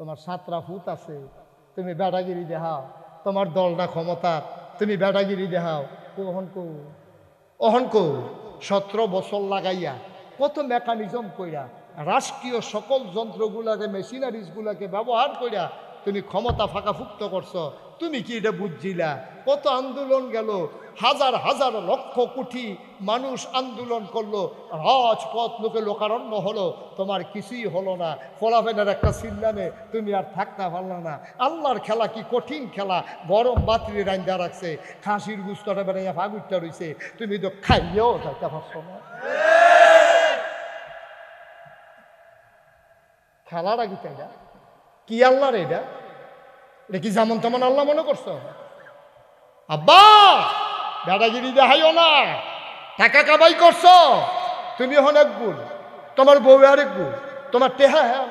তোমার 7টা ফুট আছে, তুমি বেটাগিরি দেখাও, তোমার দলটা ক্ষমতার, তুমি বেটাগিরি দেখাও। অহন কো 17 বছর লাগাইয়া কত মেকানিজম কইরা রাষ্ট্রীয় সকল যন্ত্রগুলাকে মেশিনারিজগুলাকে ব্যবহার কইরা তুমি ক্ষমতা ফাঁকাফুক্ত করছো। তুমি কি এটা বুঝছিলা? কত আন্দোলন গেল, হাজার হাজার লক্ষ কোটি মানুষ আন্দোলন করলো, রাজপথ লোকে লোকারণ্য হলো, তোমার কিছুই হলো না। ফলাফেনের একটা চিল্লানে তুমি আর থাকতে পারলা না। আল্লাহর খেলা কি কঠিন খেলা! গরম বাতিলে রান্দা রাখছে, খাসির গুস্তটা বেড়াইয়া ফাগুরটা রইছে, তুমি তো খাইয়েও যাইতে পারছো না। খেলাটা কি তাইটা? কি আল্লাহর এটা? এটা কি যেমন তেমন আল্লাহ মনে করছো? আব্বা দাদাগিরি দেখাইও না, টাকা কামাই করছো তুমি অনেক গুণ, তোমার বউ আরেক গুণ, তোমার টেহা হ্যাঁ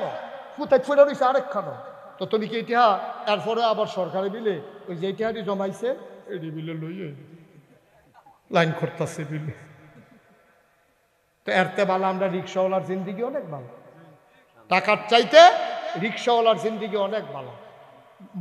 ফুটাই ফুটা রয়েছে আরেক খানো, তো তুমি কি টেহা এরপরে আবার সরকারে বিলে ওই যে টেহাটি জমাইছে এটি বিলে লইয়ে লাইন করতেছে বিলে। তো এরতে ভালো আমরা রিক্সাওয়ালার জিন্দিগি অনেক ভালো, টাকার চাইতে রিক্সাওয়ালার জিন্দিগি অনেক ভালো।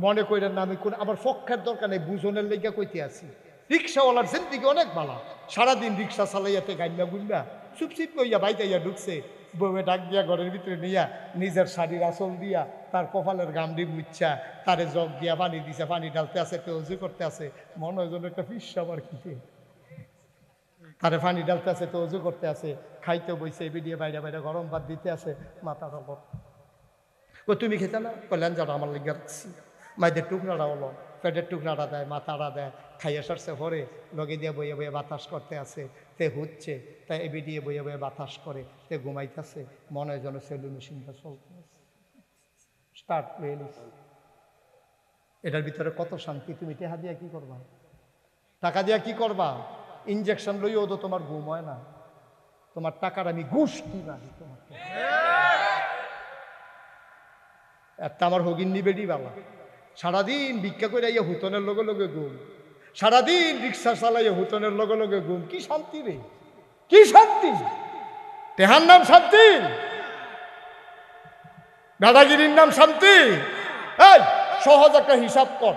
মনে করেন না আমি কোন আমার পক্ষের দরকার নেই, বুঝনের লেগে কইতে আছি। রিক্সাওয়ালার জিন্দিগি অনেক ভালো, সারাদিন রিক্সা চালাইয়াতে গাইনা গুইনা চুপচিপ লইয়া বাইতাইয়া ঢুকছে, বউয়ে ডাক দিয়া ঘরের ভিতরে নিয়া নিজের শাড়ির আঁচল দিয়া তার কপালের গামডি মুচ্ছা তারে জগ দিয়া পানি দিছে, পানি ঢালতে আছে, কেউ উজু করতে আছে, মনে হয় যেন একটা ফিস আবার খেতে, তারে পানি ঢালতে আছে, তো উজু করতে আছে, খাইতে বইছে, বেরিয়ে বাইরে বাইরে গরম ভাত দিতে আছে, মাথার ওপর। ও তুমি খেতে না? কল্যাণ যারা আমার লেগে রাখছি, মাইদের টুকরাটা হলো, পেটের টুকরাটা দেয়, মাথাটা দেয়, খাইয়া সারছে ভরে লগে দিয়ে বইয়ে বইয়ে বাতাস করতে আছে, তে হচ্ছে তাই এবি দিয়ে বইয়ে বইয়ে বাতাস করে, তে ঘুমাইতেছে, মনে হয় যেন সেলুন মেশিনটা চলতে স্টার্ট হয়ে গেছে। এটার ভিতরে কত শান্তি! তুমি টেহা দিয়া কি করবা? টাকা দিয়া কি করবা? ইঞ্জেকশন লইও তো তোমার ঘুম হয় না, তোমার টাকার আমি ঘুষ কি না তোমার। একটা আমার হগিন নিবেডি বাবা, সারাদিন ভিক্ষা করে আইয়া হুতনের লগে লগে ঘুম, সারাদিন রিক্সা চালাইয়া হুতনের লগে লগে ঘুম। কি শান্তি রে, কি শান্তি! তেহার নাম শান্তি, দাদাগিরির নাম শান্তি। এই সহজ একটা হিসাব কর,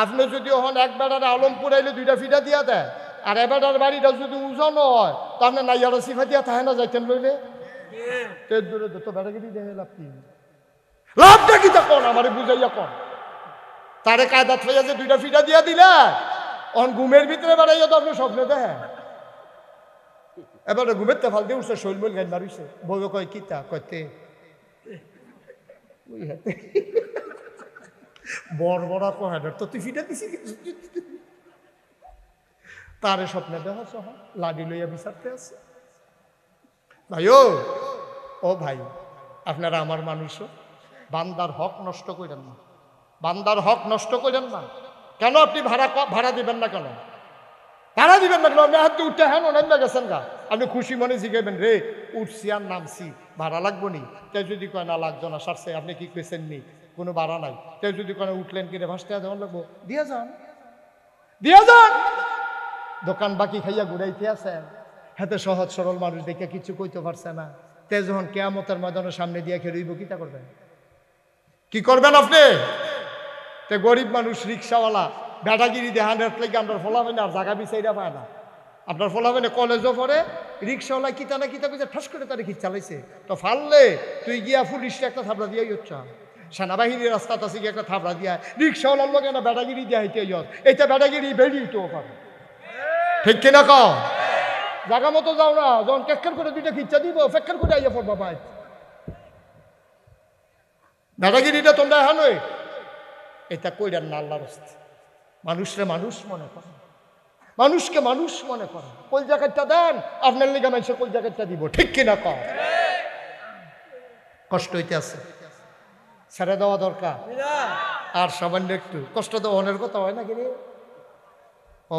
আপনি যদি ওখানে এক বেড়ার আলমপুর আইলে 2টা ফিটা দিয়া দেয়, আর এ বেড়ার বাড়িটা যদি ওজন হয়, তো আপনি নাইয়ারা সিফা দিয়া থাকে না যাইতেন লইলে দূরে তো বেড়াগিরি দেখে লাভ কি? লাভটা কি তা কন আমার বুঝাইয়া কন। তারে কায়দাত হইয়া যে 2টা ফিটা দিয়া দিলে অন ঘুমের ভিতরে বেড়াইয়া তো আপনি স্বপ্নে দেখেন, এবারে ঘুমের তেফাল দিয়ে উঠছে, শৈল বল গাইল মারিছে, বউ কয় কিতা কয়তে বড় বড় কহেডার তো তুই ফিটা দিছি, তারে স্বপ্নে দেখা সহ লাডি লইয়া বিচারতে আছে। ভাই ও ভাই, আপনারা আমার মানুষও, বান্দার হক নষ্ট করেন না, বান্দার হক নষ্ট করেন না। কেন আপনি ভাড়া দিবেন না? কেন ভাড়া দিবেন না? কেন আপনি হাতে উঠতে হ্যাঁ অনেক গেছেন গা, আপনি খুশি মনে জিগাইবেন রে উঠছি আর নামছি, ভাড়া লাগবো নি? কেউ যদি কয় না লাগতো না সারছে, আপনি কি কইছেন নি কোনো ভাড়া নাই। কেউ যদি কয় উঠলেন কিনে ভাসতে দেওয়ার লাগবো, দিয়া যান, দিয়া যান। দোকান বাকি খাইয়া ঘুরাইতে আছেন, হাতে সহজ সরল মানুষ দেখে কিছু কইতে পারছে না, তে যখন কেয়ামতের ময়দানের সামনে দিয়ে খেলইব কিটা করবেন? কি করবেন আপনি? তে গরিব মানুষ রিক্সাওয়ালা বেটাগিরি দেহানের থেকে আপনার ফলাবেন আর জায়গা বিচাইরা পায় না। আপনার ফলাবেন কলেজও পড়ে, রিক্সাওয়ালা কিতা না কিতা কইছে ঠাস করে তারে কি চালাইছে, তো ফাললে তুই গিয়া পুলিশে একটা থাবড়া দিয়ে হচ্ছে, সেনাবাহিনীর রাস্তাতে আছে গিয়ে একটা থাবড়া দিয়া, রিক্সাওয়ালার লোক না বেটাগিরি দিয়া হইতে এইটা বেটাগিরি বেরিয়েও পারে, ঠিক কিনা কও? জায়গা মতো যাও না, যখন কেক্কার করে 2টা খিচ্চা দিব ফেক্কার করে আইয়া পড়বা ভাই। দাদাগিরিটা তোমরা হ্যাঁ এটা কইরান না আল্লাহর রাস্তায়। মানুষরে মানুষ মনে করে, মানুষকে মানুষ মনে করে, কোন জায়গাটা দেন আপনার লিগা মানুষের কোন জায়গাটা দিব, ঠিক কিনা কও? কষ্ট হইতে আছে, ছেড়ে দেওয়া দরকার। আর সামান্য একটু কষ্ট তো অনের কথা হয় না, কিরে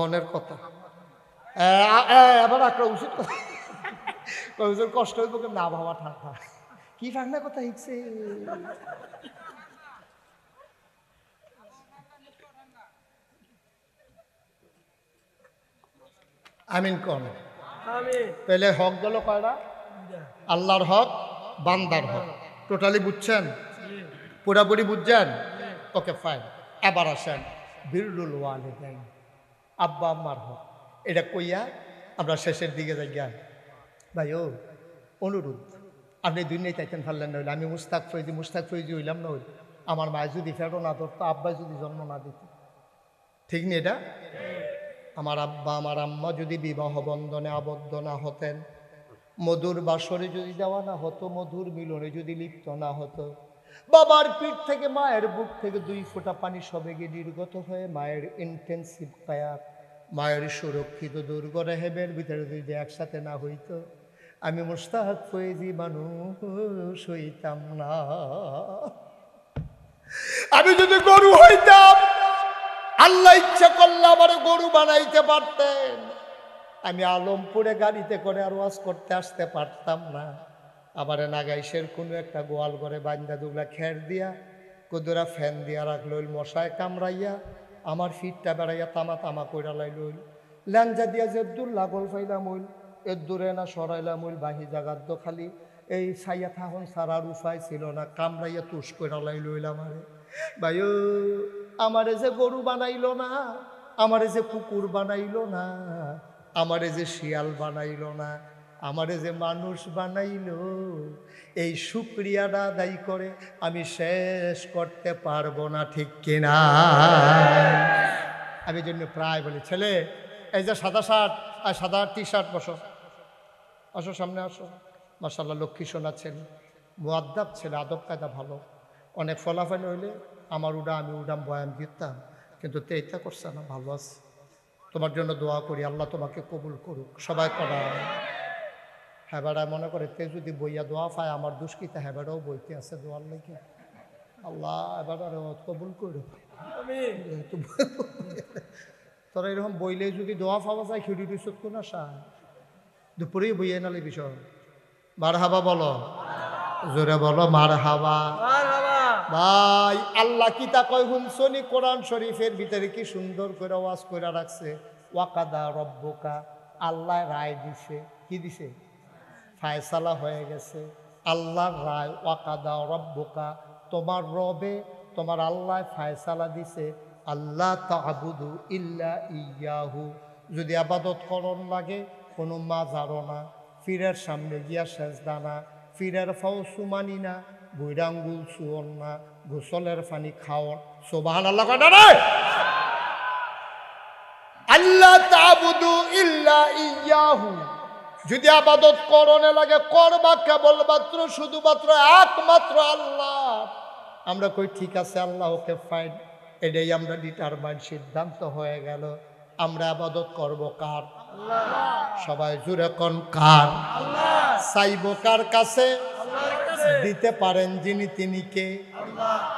অনের কথা আবার একটা উচিত কথা কষ্ট হইব না বাবা, ঠান্ডা কি ফাংনা কথা হিকছে। আমিন কোন? তাহলে হক গেল কয়টা? আল্লাহর হক, বান্দার হক, টোটালি বুঝছেন? পুরাপুরি বুঝছেন? Okay fine. এবার আসেন বিরুল ওয়ালিদাইন, আব্বা আম্মার হক। এটা কইয়া আমরা শেষের দিকে যাই। ভাই ও অনুরোধ, আপনি দুনিয়ায় চাইতেন পারলেন না হইলে আমি মুস্তাক ফৈজি হইলাম না হইল, আমার মায়ের যদি ফেরো না ধরতো, আব্বাই যদি জন্ম না দিত, ঠিক নেই এটা? আমার আব্বা আমার আম্মা যদি বিবাহ বন্ধনে আবদ্ধ না হতেন, মধুর বাসরে যদি দেওয়া না হতো, মধুর মিলনে যদি লিপ্ত না হতো, বাবার পিঠ থেকে মায়ের বুক থেকে 2 ফোঁটা পানি সবেগে নির্গত হয়ে মায়ের ইন্টেন্সিভ কেয়ার, মায়ের সুরক্ষিত দুর্গ রেহেবের ভিতরে যদি একসাথে না হইতো, আমি মুস্তাক ফৈজি মানুষ হইতাম না। আমি যদি গরু হইতাম, আল্লাহ ইচ্ছা করলে আমার গরু বানাইতে পারতেন, আমি আলমপুরে গাড়িতে করে আর ওয়াজ করতে আসতে পারতাম না। আবার নাগাইশের কোনো একটা গোয়াল ঘরে বান্দা দুগলা খের দিয়া কুদুরা ফ্যান দিয়া রাখল, মশায় কামড়াইয়া আমার ফিটটা বেড়াইয়া তামা তামা কইরা লাইল, ল্যাঞ্জা দিয়া যে দূর লাগল ফাইলাম হইল, এর দূরে না সরাইলাম হইল, বাহি জাগাদ্দ খালি এই সাইয়া থাহন সারার উপায় ছিল না, কামড়াইয়া তুষ কইরা লাইল আমারে। ভাই আমারে যে গরু বানাইল না, আমারে যে কুকুর বানাইল না, আমারে যে শিয়াল বানাইল না, আমারে যে মানুষ বানাইল, এই শুকরিয়াটা আদায় করে আমি শেষ করতে পারবো না, ঠিক কিনা? আমি জন্য প্রায় বলি, ছেলে এই যে সাদা শার্ট আর সাদা টি-শার্ট, বসো, আসো সামনে আসো। মাশাআল্লাহ লক্ষ্মী সোনা ছেলে, মুআদ্দাব ছেলে, আদব কায়দা ভালো। অনেক ফলাফল হইলে আমার আমি উডাম বয়ান দিতাম, কিন্তু তেইটা করছে না, ভালো আছে। তোমার জন্য দোয়া করি, আল্লাহ তোমাকে কবুল করুক। সবাই করা হ্যাঁ বেড়ায় মনে করে তে যদি বইয়া দোয়া পায়, আমার দুষ্কৃতা হ্যাঁ বেড়াও বইতে আছে দোয়ার লেগে, আল্লাহ এবার কবুল করুক। তোরা এরকম বইলে যদি দোয়া পাওয়া যায়, খিড়ি দিছত কোন আশা দুপুরেই বইয়ে নালে বিষয়। মার হাবা বলো, জোরে বলো মার হাবা। ভাই আল্লাহ কি তা কয় হুনসনি, কোরআন শরীফের ভিতরে কি সুন্দর করে ওয়াজ করে রাখছে, ওয়াকাদা রব্বুকা, আল্লাহ রায় দিছে। কি দিছে? ফায়সালা হয়ে গেছে, আল্লাহর রায়। ওয়াকাদা রব্বুকা, তোমার রবে তোমার আল্লাহ ফায়সালা দিছে, আল্লাহ তা'বুদু ইল্লা ইয়াহু, যদি আবাদত করন লাগে কোনো মাজারও না, ফিরের সামনে গিয়া সেজদা না, ফিরের ফাও সুমানি না, বৈরাঙ্গুল সুয়ন না, গোসলের পানি খাওয়ান। সুবহানাল্লাহ কয়টা রে? আল্লাহ তা'বুদু ইল্লা ইয়াহু, যদি আবাদত করণে লাগে করবা কেবলমাত্র শুধুমাত্র একমাত্র আল্লাহ। আমরা কই ঠিক আছে আল্লাহ, ওকে ফাইন, এটাই আমরা ডিটারমাইন, সিদ্ধান্ত হয়ে গেল। আমরা আবাদত করব কার? সবাই জুড়ে কোন কার? চাইব কার কাছে? দিতে পারেন যিনি, তিনি কে?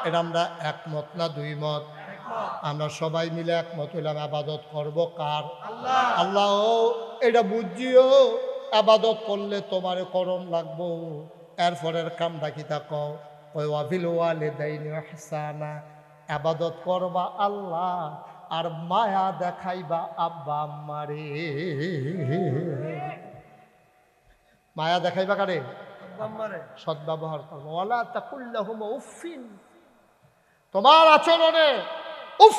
এটা আমরা একমত না দুই মত? আমরা সবাই মিলে একমত হইলাম, আবাদত করব কার? আল্লাহ। এটা বুঝিও, আবাদত করলে তোমার করণ লাগবো। এরপরের কামটা কি তা কও, ওই ওয়াবিল ওয়ালিদাইনি ইহসানা, আবাদত করবা আল্লাহ আর মায়া দেখাইবা আব্বা আম্মারে। মায়া দেখাইবা কারে? সদ্ব্যবহার করবো। ওয়ালা তাকুল্লাহুম উফিন, তোমার আচরণে উফ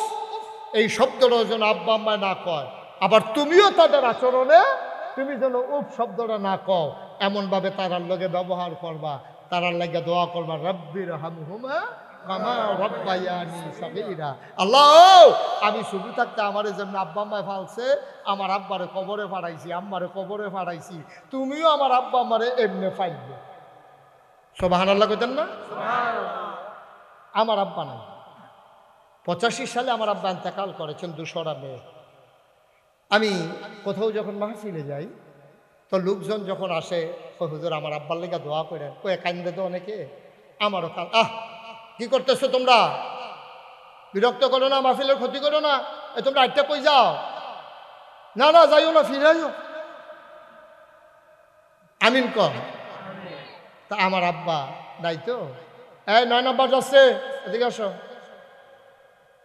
এই শব্দটা যেন আব্বা আম্মায় না কয়, আবার তুমিও তাদের আচরণে তুমি যেন উফ শব্দটা না কও, এমনভাবে তারার লগে ব্যবহার করবা, তারার লাগে দোয়া করবা, রব্বির হামহুমা কামা রব্বায়ানি সাগীরা। আল্লাহ আমি শুধু থাকতে আমারে যেমন আব্বা আম্মায় ফালছে, আমার আব্বারে কবরে ফাড়াইছি, আম্মারে কবরে ফাড়াইছি, তুমিও আমার আব্বা আম্মারে এমনি ফাইলবে। সুবহানাল্লাহ কইতেন না? আমার আব্বা নাই, 85 সালে আমার আব্বা ইন্তেকাল করেছেন, 200টা মেয়ে। আমি কোথাও যখন মাহফিলে যাই, তো লোকজন যখন আসে, হুজুর আমার আব্বার লেগে দোয়া করেন, কয়ে কান্দে তো অনেকে, আমারও কান। কি করতেছো তোমরা? বিরক্ত করো না, মাহফিলের ক্ষতি করো না, তোমরা আটটা কই যাও? না না যাইও না, ফিরাইও। আমিন কর। তা আমার আব্বা নাই তো, এই 9 নম্বর যাচ্ছে, এদিকে আসো,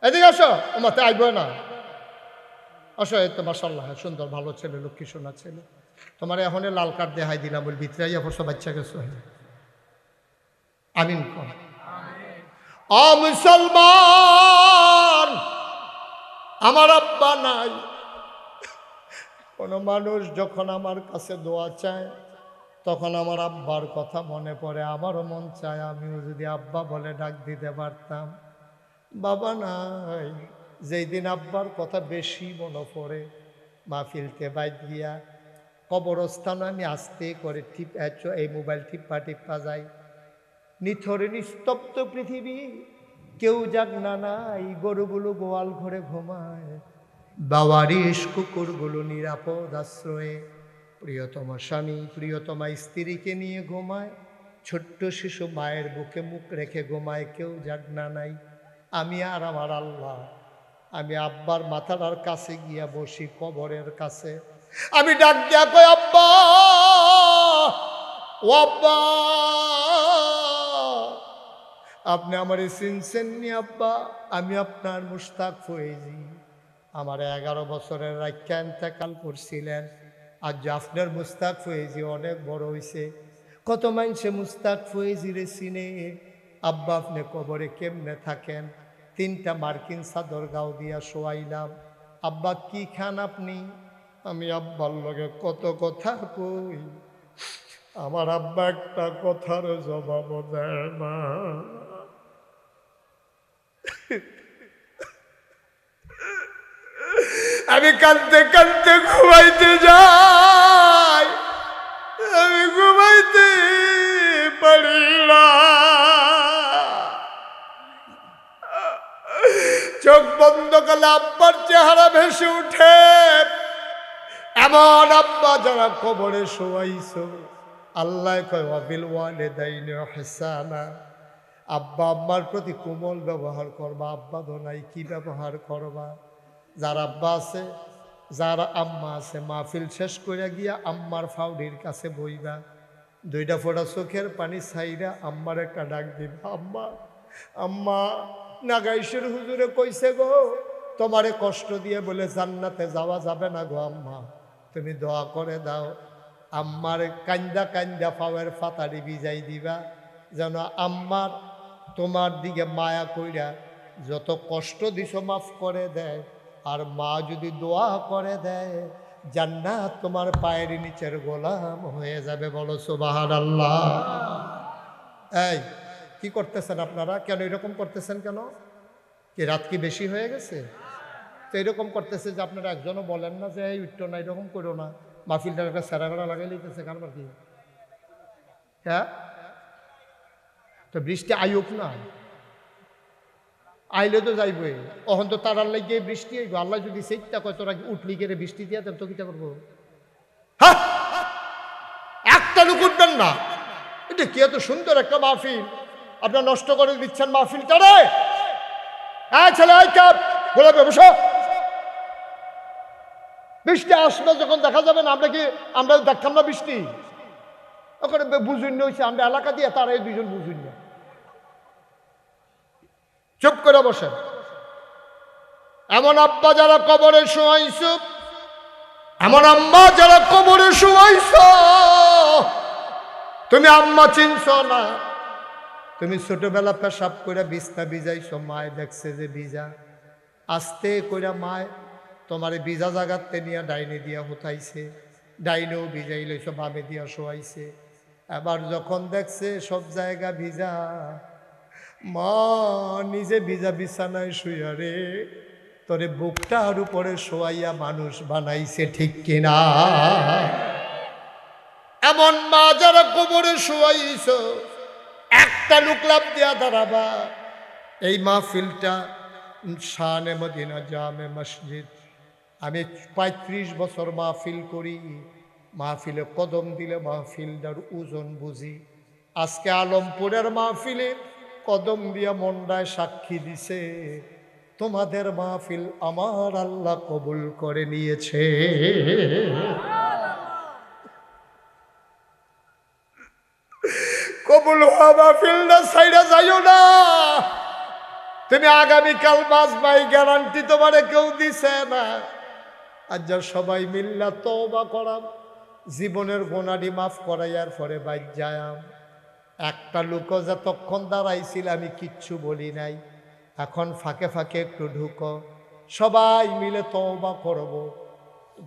এদিকে আসো, তোমার তো আইব না, আসো। এই তো মাশাআল্লাহ সুন্দর ভালো ছেলে, লক্ষ্মী সোনা ছেলে, তোমার এখন লাল কার্ড দেখাই দিলাম, বল ভিতরে আইয়া পড়ছো, বাচ্চা গেছো। আমিন কর। মুসলমান, আমার আব্বা নাই। কোন মানুষ যখন আমার কাছে দোয়া চায় তখন আমার আব্বার কথা মনে পড়ে। আমারও মন চায় আমিও যদি আব্বা বলে ডাক দিতে পারতাম। বাবা নাই। যেই দিন আব্বার কথা বেশি মনে পড়ে, মাহফিলতে বাইর গিয়া কবরস্থান আমি আস্তে করে এই মোবাইল টিপ্পা যাই। নিথরে নিস্তব্ধ পৃথিবী, কেউ যাক না নাই, গরুগুলো গোয়াল ঘরে ঘুমায়, বাওয়ারিশ কুকুরগুলো নিরাপদ আশ্রয়ে প্রিয়তম স্বামী প্রিয়তমা স্ত্রীকে নিয়ে ঘুমায়, ছোট্ট শিশু মায়ের বুকে মুখ রেখে ঘুমায়, কেউ যাক না নাই। আমি আর আমার আল্লাহ, আমি আব্বার মাথাটার কাছে গিয়া বসি, কবরের কাছে। আমি ডাক দিয়া কই, আব্বা ও আব্বা, আপনি আমারে চিনছেন নি আব্বা? আমি আপনার মুশতাক ফয়েজি। আমার 11 বছরের রাখা ইন্তেকাল করছিলেন। আজ আপনার মুশতাক ফয়েজি অনেক বড় হয়েছে, কত মানুষে মুশতাক ফয়েজি রে চিনে। আব্বা আপনি কবরে কেমনে থাকেন? 3টা মার্কিন চাদর গাও দিয়া শোয়াইলাম। আব্বা কি খান আপনি? আমি আব্বার লগে কত কথা কই, আমার আব্বা একটা কথার জবাব দেয় না। আমি কাঁদতে কাঁদতে ঘুমাইতে যাই, আমি ঘুমাইতে পারি না। চোখ বন্ধ করলে আব্বার চেহারা ভেসে উঠে। এমন আব্বা যারা কবরে শোয়াইছো, আল্লাহ কয় ওয়াবিল ওয়ালিদাইনি ইহসানা, আব্বা আম্মার প্রতি কোমল ব্যবহার করবা। আব্বা তো নাই, কি ব্যবহার করবা? যার আব্বা আছে, যার আম্মা আছে, মাহফিল শেষ করে গিয়া আম্মার ফাউডির কাছে বইবা, 2টা ফোঁটা চোখের পানি ছাইরা আম্মার একটা ডাক দিবা, আম্মা আম্মা নাগাইশের হুজুরে কইছে গো, তোমারে কষ্ট দিয়ে বলে জান্নাতে যাওয়া যাবে না গো আম্মা, তুমি দোয়া করে দাও। আম্মার কান্দা কান্দা ফাওয়ের ফাতারি ভিজাই দিবা, যেন আম্মার তোমার দিকে মায়া কইরা যত কষ্ট দিছ মাফ করে দেয়। আর মা যদি দোয়া করে দেয়, জান্নাত তোমার পায়ের নিচের গোলাম হয়ে যাবে। বলো সুবহানাল্লাহ। এই কি করতেছেন আপনারা? কেন এরকম করতেছেন? কেন কি রাত কি বেশি হয়ে গেছে? তো এরকম করতেছে যে আপনারা একজনও বলেন না যে এই উঠতো না, এরকম করো না, মাহফিলটার একটা সেরাগড়া লাগাই লিখতেছে কারবার কি? হ্যাঁ, তো বৃষ্টি আইক না, আইলে তো যাইবই। অহন তো তারার লাগিয়ে বৃষ্টি আইব। আল্লাহ যদি সেইটা কয় তোরা উঠলি গেলে বৃষ্টি দিয়ে দেন তো কিটা করবো? হ্যাঁ, একটা লোক উঠবেন না। এটা কি এত সুন্দর একটা মাহফিল, আপনার নষ্ট করে দিচ্ছেন মাহফিলটা রে। হ্যাঁ ছেলে, এই কাপ গোলাপে বসো। বৃষ্টি আসবে যখন দেখা যাবে না, আমরা দেখতাম না বৃষ্টি? ওখানে বুঝুন হয়েছে, আমরা এলাকা দিয়ে তারা এই 2জন বুঝুন না। চুপ করে বসেন। এমন আব্বা যারা কবরে শোয়াইছ, এমন আম্মা যারা কবরে শোয়াইছ, তুমি আম্মা চিনছ না। তুমি ছোটবেলা পেশাব করে বিছনা ভিজাইছ, মায় দেখছে যে ভিজা, আস্তে কইরা মায় তোমার ভিজা জায়গাতে নিয়ে ডাইনে দিয়া হুতাইছে, ডাইনেও ভিজাই লইছ, বামে দিয়া শোয়াইছে। এবার যখন দেখছে সব জায়গা ভিজা, মা নিজে ভিজা বিছানায় শুইয়া রে তোরে বুকটার উপরে শোয়াইয়া মানুষ বানাইছে, ঠিক কিনা? এমন মা যারা কবরে শোয়াইছ, একটা লোক লাভ দিয়া দাঁড়াবা। এই মাহফিলটা শানে মদিনা জামে মসজিদ, আমি 35 বছর মাহফিল করি। মাহফিলে কদম দিলে মাহফিলটার ওজন বুঝি। আজকে আলমপুরের মাহফিলে কদম দিয়া মন্ডায় সাক্ষী দিছে, তোমাদের মাহফিল আমার আল্লাহ কবুল করে নিয়েছে। কবুল হওয়া মাহফিলটা ছাইড়া যাইও না। তুমি আগামীকাল বাঁচবাই, গ্যারান্টি তোমারে কেউ দিছে না। আজ যা সবাই মিল্লা তওবা করাম, জীবনের গোনাডি মাফ করাইয়ার পরে বাইর যায়াম। একটা লোকও যতক্ষণ দাঁড়াইছিল আমি কিচ্ছু বলি নাই। এখন ফাঁকে ফাঁকে একটু ঢুকো, সবাই মিলে তওবা করব,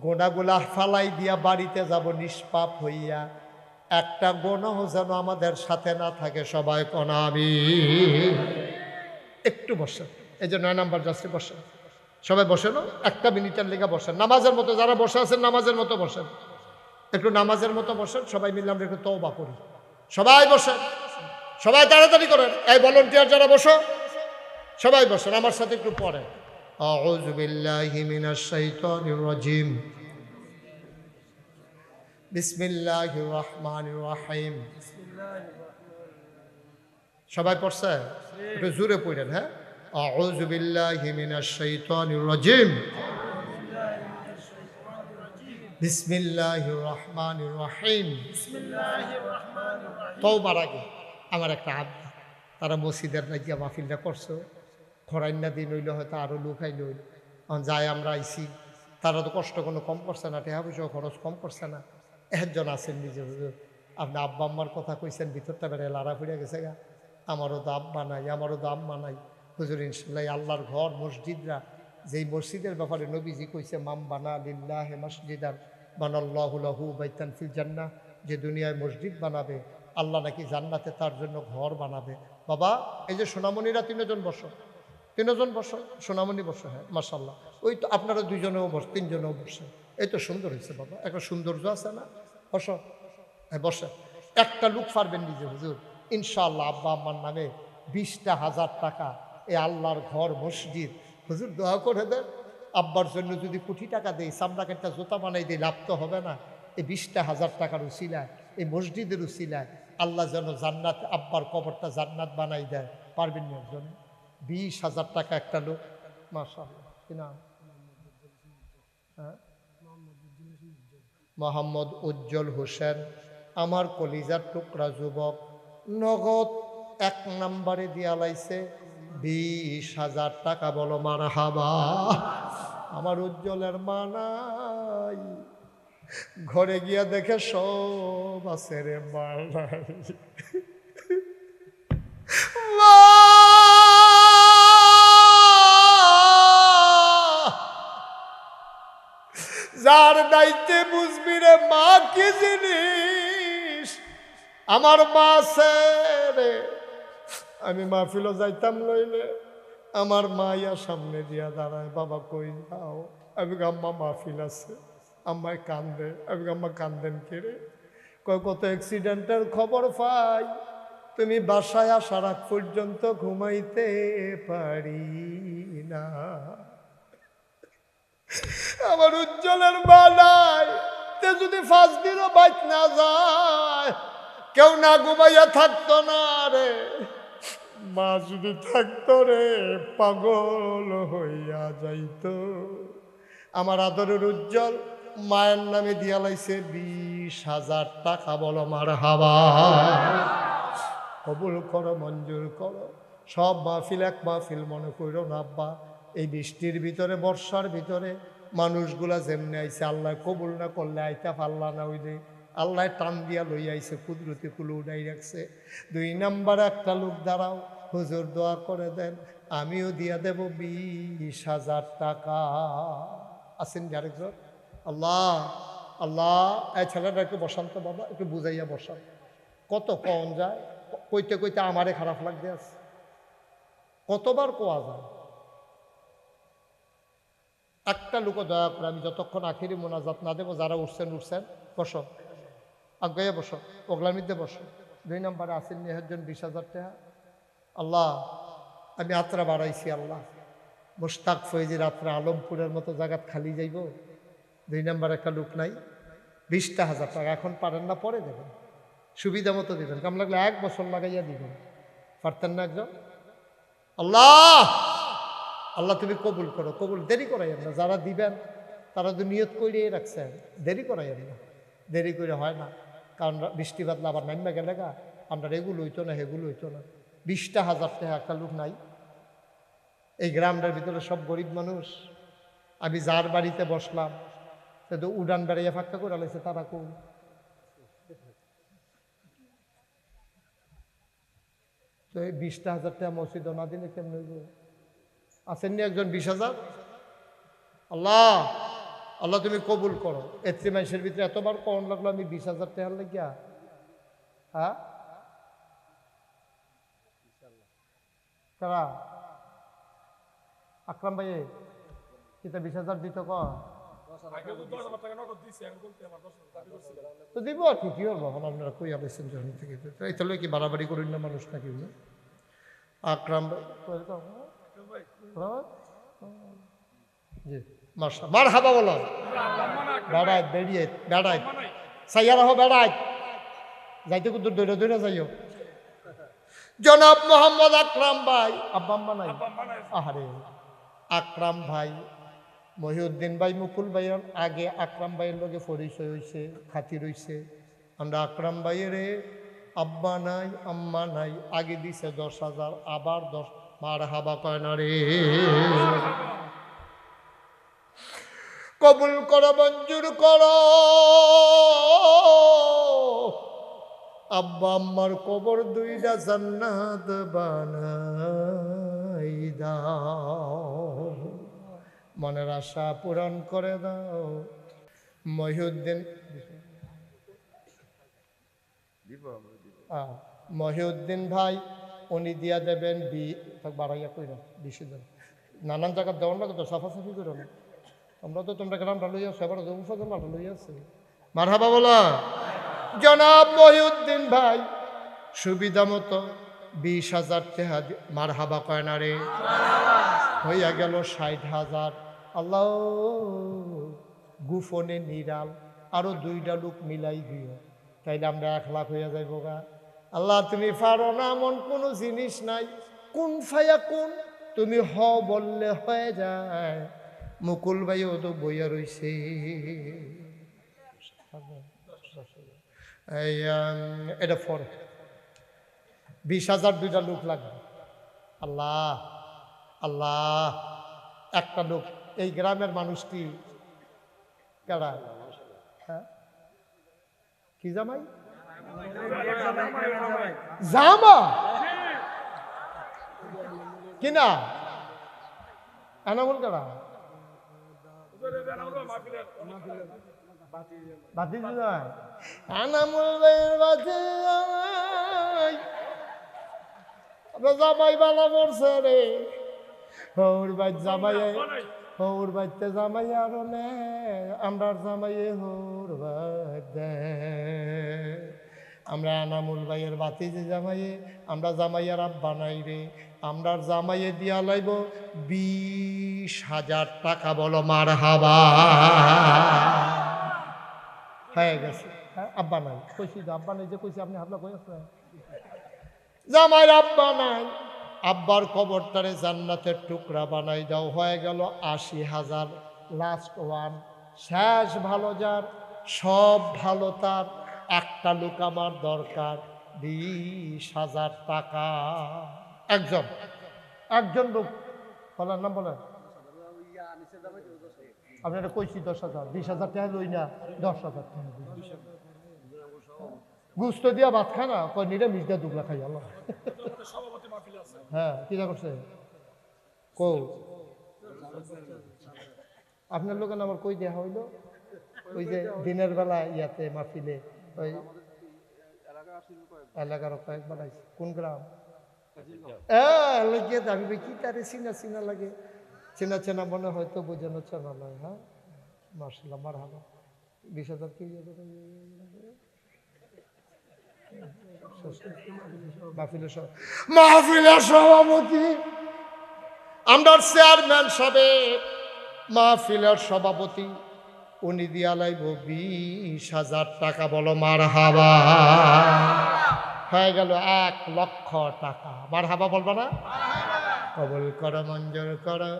গোনাগুলা ফালাই দিয়া বাড়িতে যাব নিষ্পাপ হইয়া। একটা গোনাহ যেন আমাদের সাথে না থাকে, সবাই কোনা আমি। একটু বসেন, এই যে 9 নাম্বার যাচ্ছে, বসেন সবাই, বসেন একটা মিনিটের লেগে বসেন, নামাজের মতো যারা বসে আছেন নামাজের মতো বসেন, একটু নামাজের মতো বসেন, সবাই মিলে আমরা একটু তওবা করি। সবাই বসেন, সবাই তাড়াতাড়ি করেন, এই ভলান্টিয়ার যারা বসো সবাই বসেন, আমার সাথে একটু পড়েন। আউযু বিল্লাহি মিনাশ শাইতানির রাজিম, বিসমিল্লাহির রহমানির রহিম। সবাই পড়ছে? একটু জোরে পড়েন। হ্যাঁ, আউযু বিল্লাহি মিনাশ শাইতানির রাজিম, বিসমিল্লাহির রহমানির রহিম। তওবার আগে আমার একটা আবদার, তারা মসজিদের না গিয়া মাহফিলটা করছো, খরাইন্না দিন হইলে হয়তো আরও লোক আইল, যাই আমরা আইসি, তারা তো কষ্ট কোনো কম করছে না, টাকা পয়সা খরচ কম করছে না। একজন আছেন নিজে, হুজুর আপনি আব্বা আম্মার কথা কইছেন, ভিতরটা বেড়ে লাড়া ফুড়ে গেছে গা, আমারও তো আব্বা নাই, আমারও তো আম্মা নাই। হুজুর ইনশাল্লাহ আল্লাহর ঘর মসজিদরা, যেই মসজিদের ব্যাপারে নবীজি কইছে মাম বানা লিল্লাহি মসজিদান বানাল্লাহু লাহু বাইতান ফিল জান্নাহ, যে দুনিয়ায় মসজিদ বানাবে আল্লাহ নাকি জান্নাতে তার জন্য ঘর বানাবে। বাবা এই যে সোনামণিরা 3 জন বসো, 3 জন বসো, সোনামণি বসো। হ্যাঁ মাশাল্লাহ, ওই তো আপনারা 2 জনেও বস, 3 জনেও বসে, এই তো সুন্দর হয়েছে বাবা, একটা সৌন্দর্য আছে না, বসো। হ্যাঁ বসে, একটা লোক পারবেন নিজে, হুজুর ইনশাআল্লাহ আব্বা আম্মার নামে 20,000 টাকা এই আল্লাহর ঘর মসজিদ, হুজুর দোয়া করে দেন। আব্বার জন্য যদি কোটি টাকা দেই, চামড়া একটা জুতা বানাই দিই, লাভ তো হবে না। এই 20,000 টাকার উসিলায়, এই মসজিদের উসিলায় আল্লাহ যেন জান্নাত, আব্বার কবরটা জান্নাত বানাই দেয়, পারবেন না একজন? 20,000 টাকা একটা লোক, মাশাআল্লাহ। কি নাম? হ্যাঁ, মোহাম্মদ উজ্জ্বল হোসেন, আমার কলিজার টুকরা যুবক, নগদ 1 নম্বরে দিয়া লাইছে 20,000 টাকা। বলো মারহাবা। আমার উজ্জ্বলের মা নাই, ঘরে গিয়া দেখে সব আছে রে, মা নাই। যার দায়িত্বে বুঝবি রে মা কি জিনিস, আমার মা আছে রে। আমি মাহফিলও যাইতাম লইলে আমার মাইয়া সামনে দিয়া দাঁড়ায়, বাবা কই যাও? আমি আম্মা মাহফিল আছে, আম্মায় কান্দে। আমি আম্মা কান্দেন কে রে? কত অ্যাক্সিডেন্টের খবর পাই, তুমি বাসায় আসার আগ পর্যন্ত ঘুমাইতে পারি না। আমার উজ্জ্বলের মা নাই, তে যদি 5 দিনও বাইক না যায়, কেউ না ঘুমাইয়া থাকতো না রে। মা যদি থাকতো রে, পাগল হইয়া যাইতো। আমার আদরের উজ্জ্বল মায়ের নামে দিয়া লাইছে 20,000 টাকা। বলো মারহাবা। কবুল করো, মঞ্জুর করো। সব মাহফিল এক মাহফিল মনে করো না আব্বা। এই বৃষ্টির ভিতরে, বর্ষার ভিতরে মানুষগুলা যেমনি আইছে, আল্লাহ কবুল না করলে আইতা পাল্লা না হইলে আল্লাহ টান দিয়া লই আইছে, কুদরতি কুলো উঠাই রাখছে। 2 নম্বরে একটা লোক দাঁড়াও, হুজুর দোয়া করে দেন, আমিও দিয়া দেব 20,000 টাকা। আসেন আরেকজন। আল্লাহ আল্লাহ, এই ছেলেটা একটু বসান্ত বাবা, একটু বুঝাইয়া বসান। কত কম যায়, কইতে কইতে আমারে খারাপ লাগতে আছে, কতবার কোয়া যায়। একটা লোক দয়া করে, আমি যতক্ষণ আখিরি মোনাজাত না দেবো, যারা উঠছেন বসো, আগাইয়া বসো, ওগলার মধ্যে বসো। 2 নম্বরে আসেন নিহজন 20,000 টাকা। আল্লাহ আমি আত্রা বাড়াইছি, আল্লাহ মোশতাক ফৈজির আত্রা আলমপুরের মতো জায়গাত খালি যাইব। 2 নম্বর একটা লোক নাই, 20,000 টাকা। এখন পারেন না, পরে দেবেন, সুবিধা মতো দিবেন, কাম লাগলে 1 বছর লাগাইয়া দিবেন। পারতেন না একজন? আল্লাহ আল্লাহ তুমি কবুল করো, কবুল। দেরি করাইয়েন না, যারা দিবেন তারা তো নিয়ত করিয়ে রাখছেন, দেরি করাইয়েন না, দেরি করে হয় না। কারণ বৃষ্টি বাদলা আবার নামবে গেলে গা, আমরা এগুলো হইতো না, হেগুলো হইতো না। 20,000 টাকা একটা লোক নাই এই গ্রামটার ভিতরে, সব গরিব মানুষ। আমি যার বাড়িতে বসলাম সে তো উড়ান বেড়াইয়া ফাঁকা করে লাইছে, তারা কোন তো এই 20,000 টাকা মসজিদ না দিলে কেমন হইব? আসেননি একজন 20,000? আল্লাহ আল্লাহ তুমি কবুল করো। এত্রি মাসের ভিতরে এতবার কখন লাগলো আমি 20,000 টাকার লাগিয়া? হ্যাঁ কারা? আকরাম ভাই কিতা 20,000 দিত ক তো দিব আর কি করবো এখন আপনারা কই আলেছেন যখন থেকে এই তাহলে কি বাড়াবাড়ি করেন না মানুষ নাকি? আকরাম ভাই জি মাশা মার হাবা বলো বেড়ায় বেরিয়ে বেড়ায় সাইয়া রাখো বেড়ায় যাইতে কুদুর দৌড়ে দৌড়ে যাইও। জনাব মোহাম্মদ আকরাম ভাই আব্বা আম্মা নাই আহারে আকরাম ভাই মহিউদ্দিন ভাই মুকুল ভাইয়ের আগে আকরাম ভাইয়ের লগে পরিচয় হয়েছে খাতির হয়েছে। আমরা আকরাম ভাইয়ের আব্বা নাই আম্মা নাই আগে দিছে 10,000 আবার 10 মার হাবা কয় না রে কবুল করো মঞ্জুর করো আব্বা আম্মার কবর দুইটা জান্নাত বানাই দাও মনের আশা পূরণ করে দাও। মহিউদ্দিন মহিউদ্দিন ভাই উনি দিয়া দেবেন বাড়াইয়া কই না 20,000 নানান জায়গায় দেওয়ার লাগে তো সাফাসাফি করো না আমরা তো তোমরা গ্রামটা লইয়া আছো এবার উপজেলাটা লইয়া আছে মারহাবা বলা। জনাব মহিউদ্দিন ভাই সুবিধা মতো 20,000 টাকা মারহাবা কয় না রে হইয়া গেল 60,000। আল্লাহ গুফনে নিরাল আরো 2টা লোক মিলাই দিও তাইলে আমরা 1 লাখ হইয়া যাইব গা। আল্লাহ তুমি পারো না এমন কোনো জিনিস নাই কোন ফায়া কোন তুমি হ বললে হয়ে যায়। মুকুল ভাইও তো বইয়া রইছে এটা পরে 20,000 2টা লোক লাগবে। আল্লাহ আল্লাহ একটা লোক এই গ্রামের মানুষটি কারা? হ্যাঁ কি জামাই জামা কিনা এনামুল কারা বাতি জামাই এনামুল বাতি জামাই বালা করছে রে হৌর বাইত জামাই হৌর বাইতে জামাই আর নে আমরা জামাইয়ে হৌর বাইত আমরা এনামুল ভাইয়ের বাতি যে জামাইয়ে আমরা জামাইয়ার আব্বা নাই রে আমরা জামাইয়ে দিয়া লাইব 20,000 টাকা বলো মারহাবা হয়ে গেছে। হ্যাঁ আব্বা নাই কইছি আব্বা নাই যে কইছি আপনি হাবলা কই আছে জামাইয়ের আব্বা নাই আব্বার কবরটারে জান্নাতের টুকরা বানাই দাও হয়ে গেল 80,000 লাস্ট ওয়ান শেষ ভালো যার সব ভালো তার একটা লোক আমার দরকার 20,000 টাকা একজন লোক বলার নাম বলেন আপনারা কইছি 10,000 20,000 টাকা লই না 10,000 টাকা গুস্ত দিয়া ভাত খায় না কয় নিরামিষ দিয়া দুগলা খাই আল্লাহ হ্যাঁ কি করছে কো আপনার লোকের আমার কই দেয়া হইল ওই যে দিনের বেলা ইয়াতে মাহফিলে ওই এলাকার কয়েকবার আইছে কোন গ্রাম আমি কি তারে চিনা লাগে চেনা মনে হয়তো বোঝানো চেনা নয়। হ্যাঁ মার্শাল্লাহ মারহাবা 20,000 কি মাহফিলের সভাপতি আমরা চেয়ারম্যান সাহেব মাহফিলের সভাপতি উনি দিয়া লাইব 20,000 টাকা বলো মারহাবা হয়ে গেল 1 লক্ষ টাকা মারহাবা বলবা না কবুল করো মঞ্জুর করো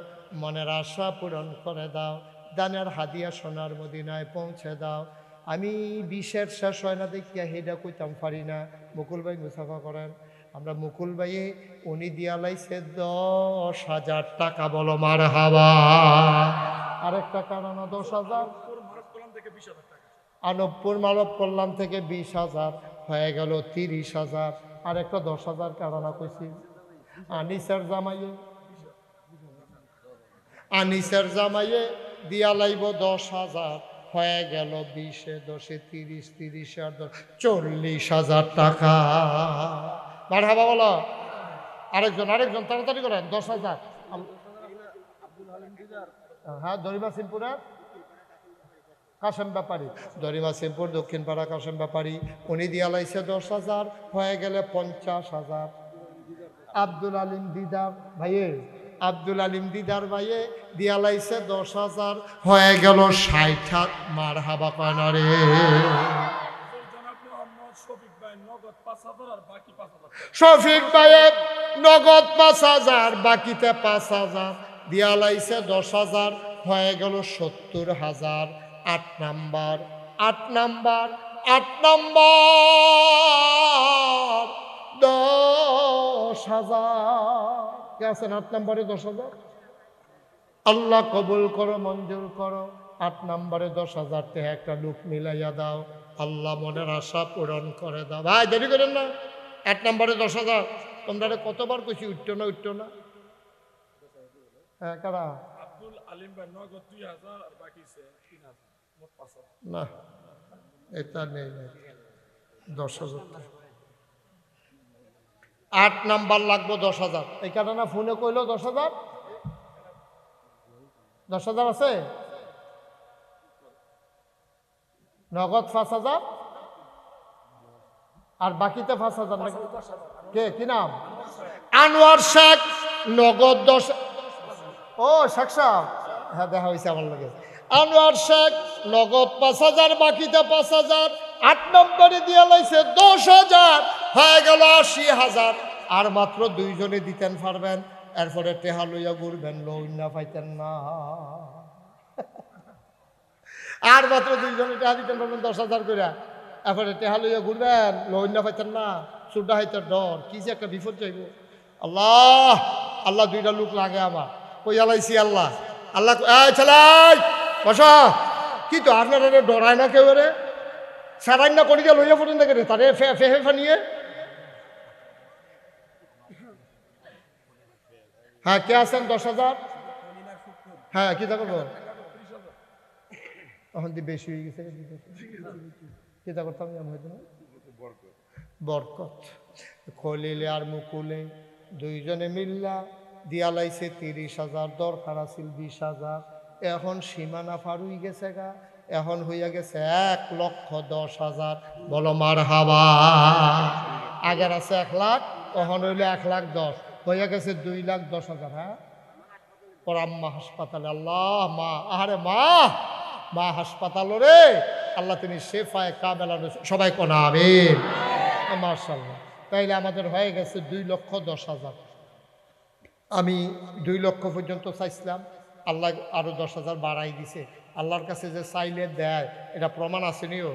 মনের আশা পূরণ করে দাও দানের হাদিয়া সোনার মদিনায় পৌঁছে দাও। আমি 20-এর শেষ হয় না দেখিয়া হেডা কইতাম পারি না মুকুল ভাই মুসাফা করেন আমরা মুকুল ভাইয়ে উনি দিয়া লাইছে 10,000 টাকা বলো মারহাবা আরেকটা কারণ 10,000 আনবপুর মানব কল্যাণ থেকে 20,000 হয়ে গেল 30,000 আর একটা 10,000 কারানা কইছি আনিসের জামাইয়ে দিয়া লাইব 10,000, হয়ে গেল 20-এ 10-এ 30, 30 আর 10 40,000 টাকা। মারহাবা বলো। আরেকজন তাড়াতাড়ি করেন। 10,000। হ্যাঁ, দরিমা সিমপুরের কাশেম ব্যাপারী, দরিমা সিমপুর দক্ষিণ পাড়া কাশেম ব্যাপারী, উনি দিয়া লাইছে 10,000, হয়ে গেলে 50,000। আব্দুল আলিম দিদার ভাইয়ে দিয়া লাইছে 10,000, হয়ে গেল 60। মারহাবা কয় না রে। শফিক ভাইয়ে নগদ 5,000, বাকিতে 5,000 দিয়া লাইছে 10,000, হয়ে গেল 70,000। 8 নাম্বার 10,000। কে আছেন 8 নম্বরে? 10,000। আল্লাহ কবুল করো, মঞ্জুর করো। 8 নম্বরে 10,000 টাকা একটা লোক মিলাইয়া দাও, আল্লাহ মনের আশা পূরণ করে দাও। ভাই দেরি করেন না। 8 নম্বরে 10,000। তোমরা কতবার কইছি উঠতো না। হ্যাঁ, কারা? আব্দুল আলিম ভাই নগদ 2,000 আর বাকি 3,000, মোট 5,000। না, এটা নেই। 10,000। 8 নাম্বার লাগবো 10,000। এই কারণে ফোনে কইলো 10,000। 10,000 আছে? নগদ 5,000 আর বাকিতে 5,000 নাকি? কে কি নাম? আনোয়ার শেখ। নগদ 10। ও শেখ সাহেব, হ্যাঁ দেখা হয়েছে আমার লগে। আনোয়ার শেখ নগদ 5,000, বাকিতে 5,000। 8 নম্বরে দিয়ে লাইছে 10,000, হয়ে গেল 80,000। আর মাত্র 2 জনে দিতেন পারবেন, এরপরে টেহা লইয়া ঘুরবেন, লইনা পাইতেন না। আর মাত্র 2 জনে টেহা দিতেন পারবেন 10,000 করে, এরপরে টেহা লইয়া ঘুরবেন, লইনা পাইতেন না। সুডা হাইতে ডর, কি যে একটা বিপদ যাইব। আল্লাহ 2টা লোক লাগে আমার, কইয়া লাইছি আল্লাহ। চালাই বসা। কি তো আপনারা ডরায় না কেউ রে? সারাই না করি লইয়া পড়েন দেখে রে তারে ফেহে ফানিয়ে। হ্যাঁ, কে আছেন 10,000? হ্যাঁ, কি তা করবো এখন? বেশি হয়ে গেছে। কি তা করতাম? বরকত। খলিলে আর মুকুলে 2 জনে মিল্লা দিয়া লাইছে 30,000, দরকার আছিল 20,000। এখন সীমানা পার হয়ে গেছে গা, এখন হইয়া গেছে 1,10,000। বলো মারহাবা। আগের আছে 1 লাখ, এখন হইলে 1,10,000, হইয়া গেছে 2,10,000। হ্যাঁ, ওর আম্মা হাসপাতালে। আল্লাহ মা, আরে মা হাসপাতাল রে আল্লাহ, তিনি শেফায়ে কামেলা। সবাই কোনা আমিন। মাশাআল্লাহ। তাইলে আমাদের হয়ে গেছে 2,10,000। আমি 2 লক্ষ পর্যন্ত চাইছিলাম, আল্লাহ আরো 10,000 বাড়াই দিছে। আল্লাহর কাছে যে চাইলে দেয়, এটা প্রমাণ আসেনিও।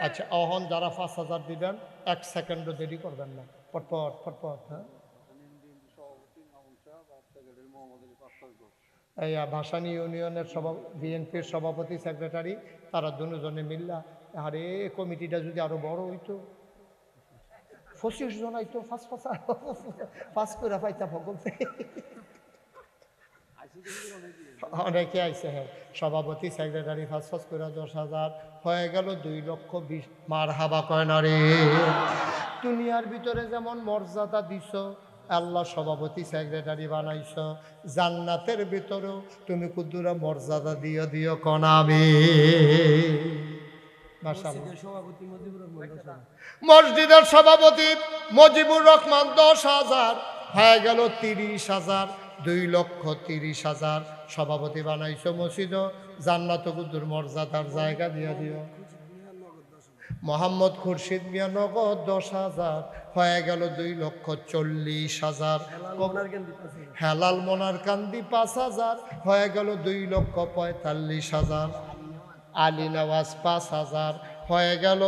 আচ্ছা, অহন যারা 5,000 দিবেন 1 সেকেন্ডও দেরি করবেন না, ফটফট। হ্যাঁ, এই ভাসানী ইউনিয়নের বিএনপির সভাপতি, সেক্রেটারি, তারা 2 জনে মিল্লা, আরে কমিটিটা যদি আরো বড় হইতো, 25 জন আইতো, পাঁচ করে পাইতা ভগল। অনেকে আইসে। হ্যাঁ, সভাপতি, সেক্রেটারি 5 করে 10,000, হয়ে গেল 2,20,000। মারহাবা কয় না রে। দুনিয়ার ভিতরে যেমন মর্যাদা দিছ, আল্লাহ সভাপতি সেক্রেটারি বানাইছ, জান্নাতের ভিতরেও তুমি কুদ্দুরা মর্যাদা দিও কনাবে। মসজিদের সভাপতি মজিবুর রহমান 10,000, হয়ে গেল 30,000। 2,30,000 সভাপতি বানাইছো মসজিদ, জান্নাত কুদ্দুর মর্যাদার জায়গা দিয়া দিও। মোহাম্মদ খুরশিদ মিয়া নগদ 10,000, হয়ে গেল 2,40,000। হেলাল মোনার কান্দি 5,000, হয়ে গেল 2,45,000। আলী নওয়াজ 5,000, হয়ে গেল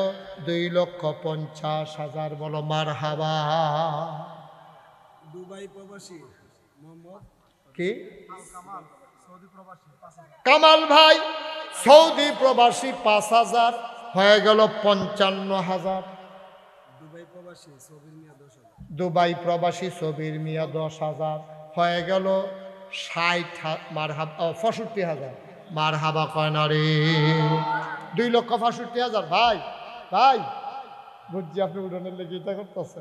2,50,000। বলো মারহাবা। দুবাই প্রবাসী কি কামাল ভাই, সৌদি প্রবাসী 5,000, হয়ে গেল 55,000। দুবাই প্রবাসী ছবির মিয়া 10,000 হয়ে গেল 65,000 মার হাবা কয় না রে 2,65,000 ভাই ভাই বুঝছি আপনি উড়ানের লেগে এটা করতেছে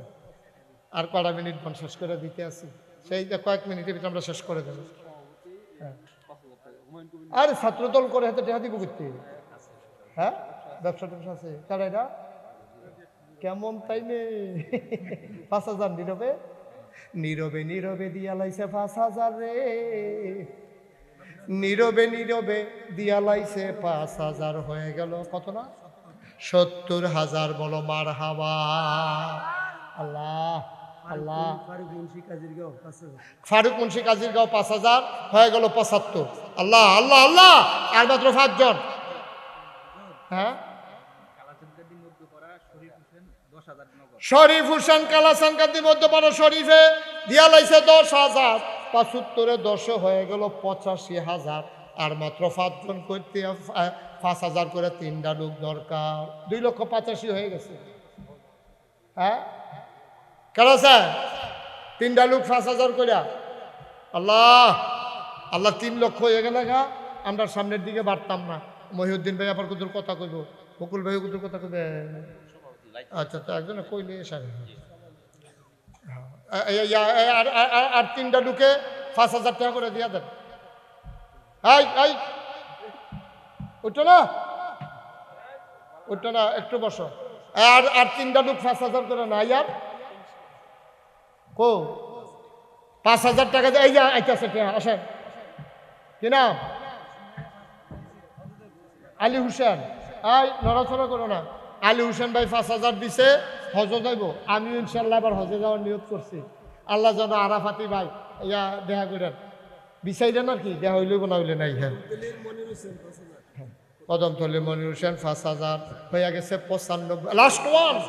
আর কটা মিনিট বন শেষ করে দিতে আছি সেই যে কয়েক মিনিটের ভিতরে আমরা শেষ করে দেবো আরে ছাত্রদল করে হাতে টেহা দিব করতে হ্যাঁ ব্যবসা ট্যাবসা আছে কারা এটা কেমন তাই নেই 5,000 নীরবে নীরবে নীরবে দিয়া লাইছে 5,000 রে নীরবে নীরবে দিয়া লাইছে 5,000 হয়ে গেল কত না 70,000 বলো মার হাবা আল্লাহ আল্লাহ ফারুক মুন্সি কাজিরগাঁও 5,000 হয়ে গেল 75 আল্লাহ আল্লাহ আল্লাহ আর মাত্র 5 জন হ্যাঁ শরীফ হোসেন কালাসানকান্দি মধ্যপাড়া শরীফে দিয়া লাইছে 10,000 75 10 হয়ে গেল 85,000 আর মাত্র 5 জন করতে 5,000 করে 3টা লোক দরকার 2,85,000 হয়ে গেছে হ্যাঁ কেন স্যার 3টা লোক 5,000 করে আল্লাহ আল্লাহ 3 লক্ষ হয়ে গেলে গা আমরা সামনের দিকে বাড়তাম না মহিউদ্দিন ভাই আবার কুতুর কথা কইব বকুল ভাই কুতুর কথা কইবে আচ্ছা তো একজনে কইলে সারে আর 3টা লোকে 5,000 টাকা করে দিয়া দেন এই ওটা না একটু বসো আর 3টা লোক 5,000 করে না আর কো 5,000 টাকা এই যে আইতাছে আসেন কি নাম আলী হুসেন নড়াচড়া করো না আলী হুসেন ভাই 5,000 দিছে হজে যাইব আমি ইনশাল্লাহ আবার হজে যাওয়ার নিয়ত করছি আল্লাহ যেন আরাফাতি ভাই ইয়া দেখা করেন বিচাইলেন আর কি দেখা হইলে না হইলে নাই হ্যাঁ কদমতলী মনির হোসেন 5,000 হয়ে গেছে 95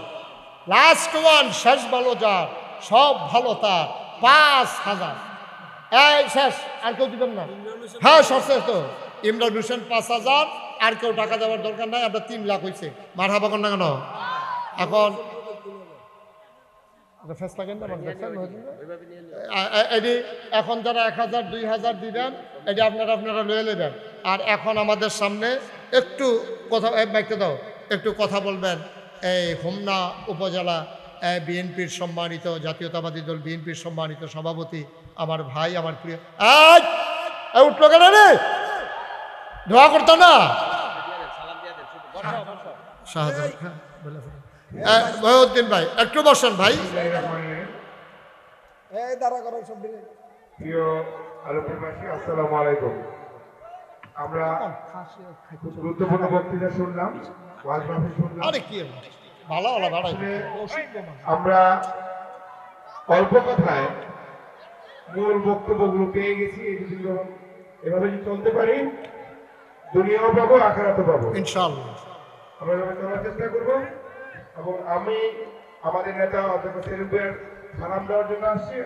লাস্ট ওয়ান শেষ ভালো যার সব ভালো তার 5,000 এই শেষ আর কেউ দিবেন না হ্যাঁ সরষে তো ইমরান হোসেন 5,000 আর কেউ টাকা দেওয়ার দরকার নাই আপনার 3 লাখ হয়েছে মার হাবা কর না কেন এখন এখন যারা 1,000 2,000 দিবেন এটি আপনারা লয়ে নেবেন আর এখন আমাদের সামনে একটু কথা বাইকতে দাও একটু কথা বলবেন এই হোমনা উপজেলা বিএনপির সম্মানিত জাতীয়তাবাদী দল বিএনপির সম্মানিত সভাপতি আমার ভাই আমার প্রিয় উঠলো কেন রে দোয়া করতো না মহিউদ্দিন ভাই একটু বসেন ভাই প্রিয় আলোকবাসী আসসালামু আলাইকুম আমরা গুরুত্বপূর্ণ বক্তৃতা শুনলাম ওয়াজ মাহফিল শুনলাম আরে কি ভালো ভালো ভালো আমরা অল্প কথায় মূল বক্তব্যগুলো পেয়ে গেছি এই যদি এভাবে যদি চলতে পারি দুনিয়াও পাবো আখিরাতও পাবো ইনশাআল্লাহ আমরা এভাবে চলার চেষ্টা করবো এবং আমি আমাদের নেতা অধ্যক্ষ সেলিম ভাইয়ের সালাম দেওয়ার জন্য আসছি